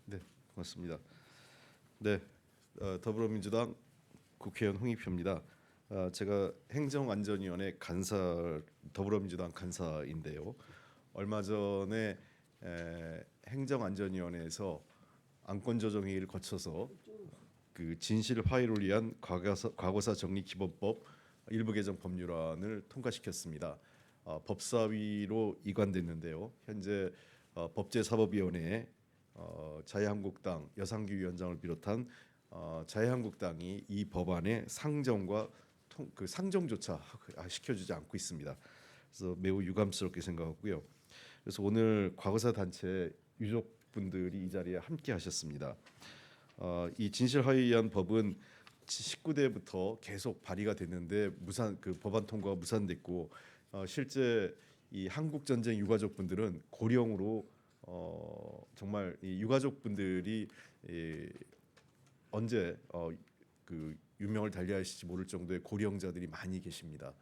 네, 고맙습니다. 네, 더불어민주당 국회의원 홍익표입니다. 제가 행정안전위원회 간사, 더불어민주당 간사인데요. 얼마 전에 행정안전위원회에서 안건조정회의를 거쳐서 그 진실 화해를 위한 과거사 정리 기본법 일부 개정 법률안을 통과시켰습니다. 법사위로 이관됐는데요. 현재 법제사법위원회에 자유한국당 여상규 위원장을 비롯한 자유한국당이 이 법안의 상정과 그 상정조차 시켜주지 않고 있습니다. 그래서 매우 유감스럽게 생각하고요. 그래서 오늘 과거사 단체 유족분들이 이 자리에 함께하셨습니다. 이 진실화해에 의한 법은 19대부터 계속 발의가 됐는데 그 법안 통과가 무산됐고 실제 이 한국 전쟁 유가족분들은 고령으로 정말 이 유가족분들이 언제 그 유명을 달리하실지 모를 정도의 고령자들이 많이 계십니다.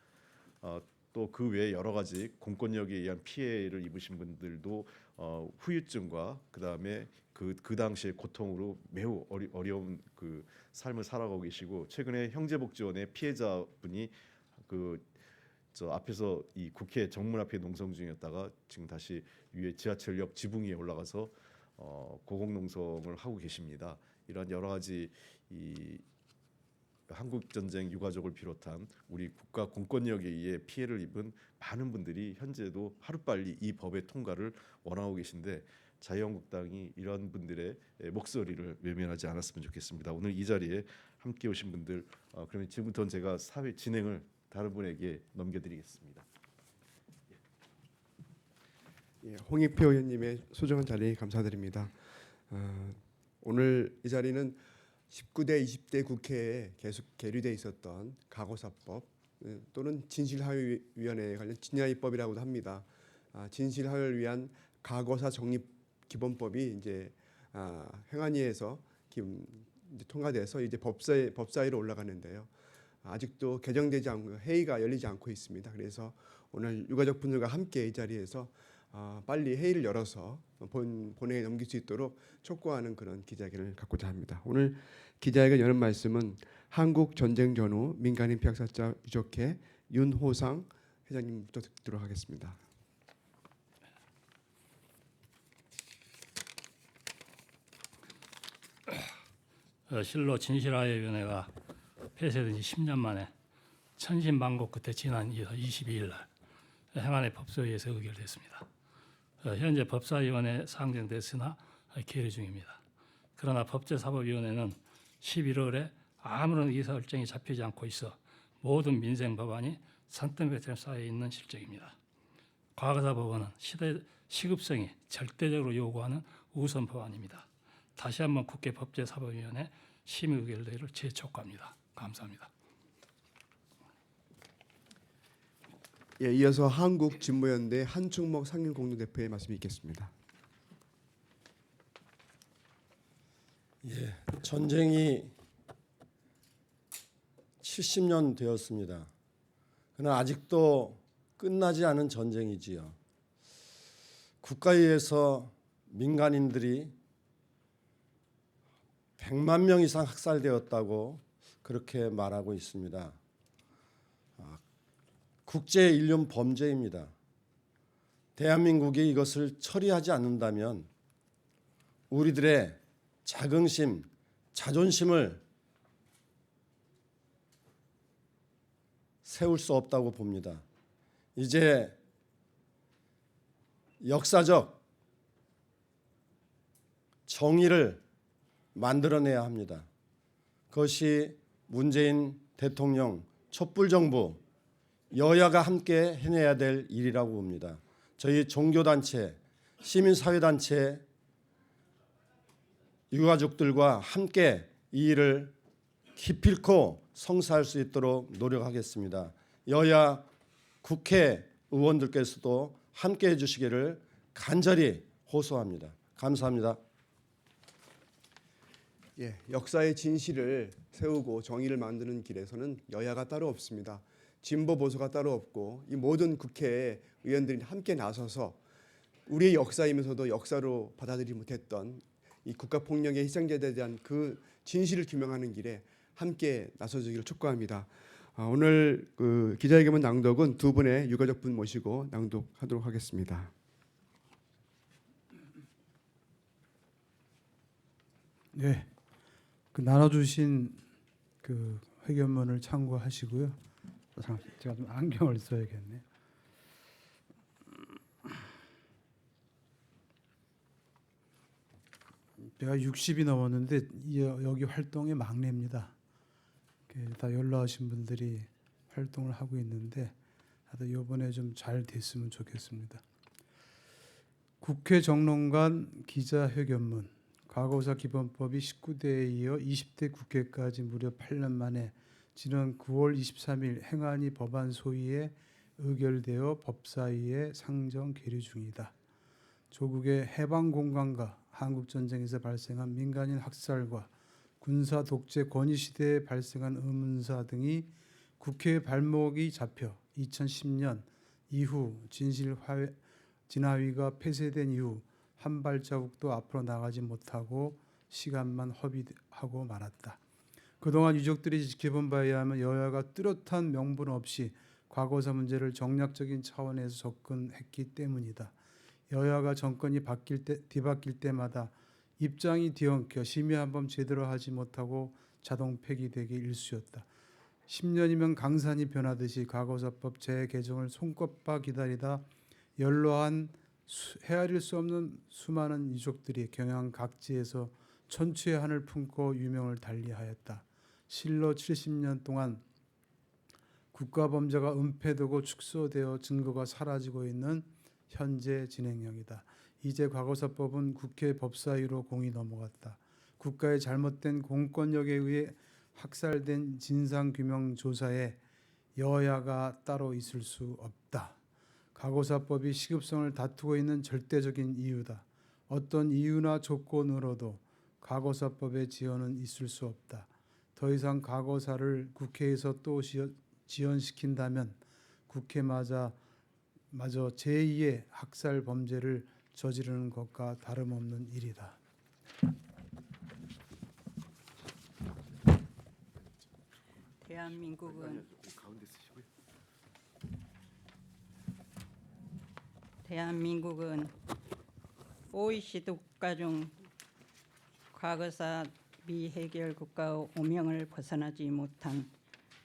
또 그 외에 여러 가지 공권력에 의한 피해를 입으신 분들도 후유증과 그다음에 그 당시의 고통으로 매우 어려운 그 삶을 살아가고 계시고 최근에 형제복지원의 피해자분이 저 앞에서 이 국회 정문 앞에 농성 중이었다가 지금 다시 위에 지하철역 지붕 위에 올라가서 고공농성을 하고 계십니다. 이런 여러 가지 이 한국 전쟁 유가족을 비롯한 우리 국가 공권력에 의해 피해를 입은 많은 분들이 현재도 하루빨리 이 법의 통과를 원하고 계신데 자유한국당이 이런 분들의 목소리를 외면하지 않았으면 좋겠습니다. 오늘 이 자리에 함께 오신 분들 그러면 지금부터는 제가 사회 진행을 다른 분에게 넘겨드리겠습니다. 예, 홍익표 의원님의 소중한 자리 감사드립니다. 오늘 이 자리는 19대 20대 국회에 계속 계류돼 있었던 과거사법 또는 진실화해위원회에 관련 진야입법이라고도 합니다. 진실화해를 위한 과거사 정립 기본법이 이제 행안위에서 이제 통과돼서 이제 법사위로 올라가는데요. 아직도 개정되지 않고 회의가 열리지 않고 있습니다. 그래서 오늘 유가족분들과 함께 이 자리에서 빨리 회의를 열어서 본회의에 넘길 수 있도록 촉구하는 그런 기자회견을 갖고자 합니다. 오늘 기자회견 여는 말씀은 한국 전쟁 전후 민간인 피학사자 유족회 윤호상 회장님부터 듣도록 하겠습니다. 실로 진실화해위원회가 폐쇄된 지 10년 만에 천신만고 끝에 지난 22일 날 행안위 법사위에서 의결됐습니다. 현재 법사위원회 상정됐으나 계류 중입니다. 그러나 법제사법위원회는 11월에 아무런 의사결정이 잡히지 않고 있어 모든 민생 법안이 산더미처럼 쌓여 있는 실정입니다. 과거사 법안은 시급성이 절대적으로 요구하는 우선 법안입니다. 다시 한번 국회 법제사법위원회 심의 의결되기를 재촉구합니다. 감사합니다. 예, 이어서 한국진보연대 한충목 상임공동대표의 말씀이 있겠습니다. 예, 전쟁이 70년 되었습니다. 그러나 아직도 끝나지 않은 전쟁이지요. 국가에서 민간인들이 100만 명 이상 학살되었다고 그렇게 말하고 있습니다. 국제 인륜 범죄입니다. 대한민국이 이것을 처리하지 않는다면 우리들의 자긍심, 자존심을 세울 수 없다고 봅니다. 이제 역사적 정의를 만들어내야 합니다. 그것이 문재인 대통령 촛불정부 여야가 함께 해내야 될 일이라고 봅니다. 저희 종교단체, 시민사회단체, 유가족들과 함께 이 일을 기필코 성사할 수 있도록 노력하겠습니다. 여야 국회의원들께서도 함께 해주시기를 간절히 호소합니다. 감사합니다. 예, 역사의 진실을 세우고 정의를 만드는 길에서는 여야가 따로 없습니다. 진보 보수가 따로 없고 이 모든 국회 의원들이 함께 나서서 우리의 역사이면서도 역사로 받아들이지 못했던 이 국가 폭력의 희생자들에 대한 그 진실을 규명하는 길에 함께 나서주기를 촉구합니다. 오늘 그 기자회견문 낭독은 두 분의 유가족분 모시고 낭독하도록 하겠습니다. 네, 그 나눠주신 그 회견문을 참고하시고요. 제가 좀 안경을 써야겠네요. 제가 60이 넘었는데 여기 활동의 막내입니다. 다 연로하신 분들이 활동을 하고 있는데 다들 이번에 좀 잘 됐으면 좋겠습니다. 국회 정론관 기자회견문. 과거사 기본법이 19대에 이어 20대 국회까지 무려 8년 만에 지난 9월 23일 행안위 법안 소위에 의결되어 법사위에 상정 계류 중이다. 조국의 해방 공간과 한국 전쟁에서 발생한 민간인 학살과 군사 독재 권위 시대에 발생한 의문사 등이 국회의 발목이 잡혀 2010년 이후 진화위가 폐쇄된 이후 한 발자국도 앞으로 나가지 못하고 시간만 허비하고 말았다. 그동안 유족들이 지켜본 바에 의하면 여야가 뚜렷한 명분 없이 과거사 문제를 정략적인 차원에서 접근했기 때문이다. 여야가 정권이 뒤바뀔 때마다 입장이 뒤엉켜 심의 한번 제대로 하지 못하고 자동 폐기되기 일쑤였다. 10년이면 강산이 변하듯이 과거사법 재개정을 손꼽아 기다리다 연로한 헤아릴 수 없는 수많은 유족들이 경양 각지에서 천추의 한을 품고 유명을 달리하였다. 실로 70년 동안 국가범죄가 은폐되고 축소되어 증거가 사라지고 있는 현재 진행형이다. 이제 과거사법은 국회 법사위로 공이 넘어갔다. 국가의 잘못된 공권력에 의해 학살된 진상규명조사에 여야가 따로 있을 수 없다. 과거사법이 시급성을 다투고 있는 절대적인 이유다. 어떤 이유나 조건으로도 과거사법의 지연은 있을 수 없다. 더 이상 과거사를 국회에서 또 지연시킨다면 국회마저 제2의 학살 범죄를 저지르는 것과 다름없는 일이다. 대한민국은 OECD 국가 중 과거사 미해결 국가의 오명을 벗어나지 못한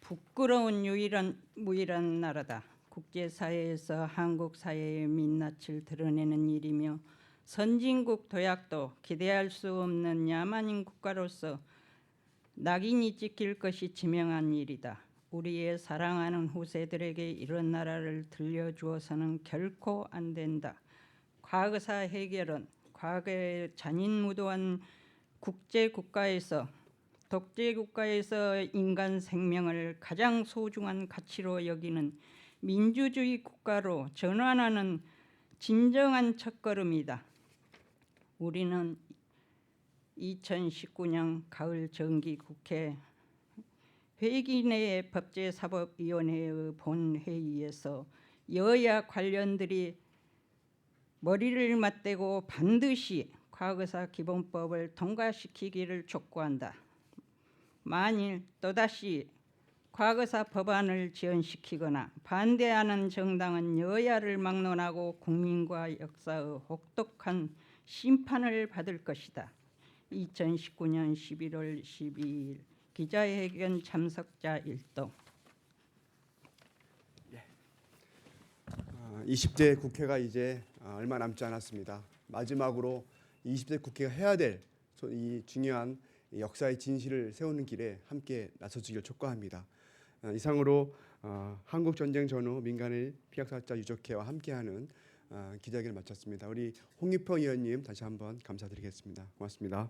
부끄러운 무일한 나라다. 국제사회에서 한국 사회의 민낯을 드러내는 일이며 선진국 도약도 기대할 수 없는 야만인 국가로서 낙인이 찍힐 것이 지명한 일이다. 우리의 사랑하는 후세들에게 이런 나라를 들려주어서는 결코 안 된다. 과거사 해결은 과거의 잔인무도한 국제국가에서 독재국가에서 인간 생명을 가장 소중한 가치로 여기는 민주주의 국가로 전환하는 진정한 첫걸음이다. 우리는 2019년 가을 정기국회 회기 내의 법제사법위원회의 본회의에서 여야 관련들이 머리를 맞대고 반드시 과거사 기본법을 통과시키기를 촉구한다. 만일 또다시 과거사 법안을 지연시키거나 반대하는 정당은 여야를 막론하고 국민과 역사의 혹독한 심판을 받을 것이다. 2019년 11월 12일 기자회견 참석자 1동. 20대 국회가 이제 얼마 남지 않았습니다. 마지막으로 20대 국회가 해야 될 이 중요한 역사의 진실을 세우는 길에 함께 나서주기를 촉구합니다. 이상으로 한국 전쟁 전후 민간인 피학살자 유족회와 함께하는 기자회견을 마쳤습니다. 우리 홍익평 의원님 다시 한번 감사드리겠습니다. 고맙습니다.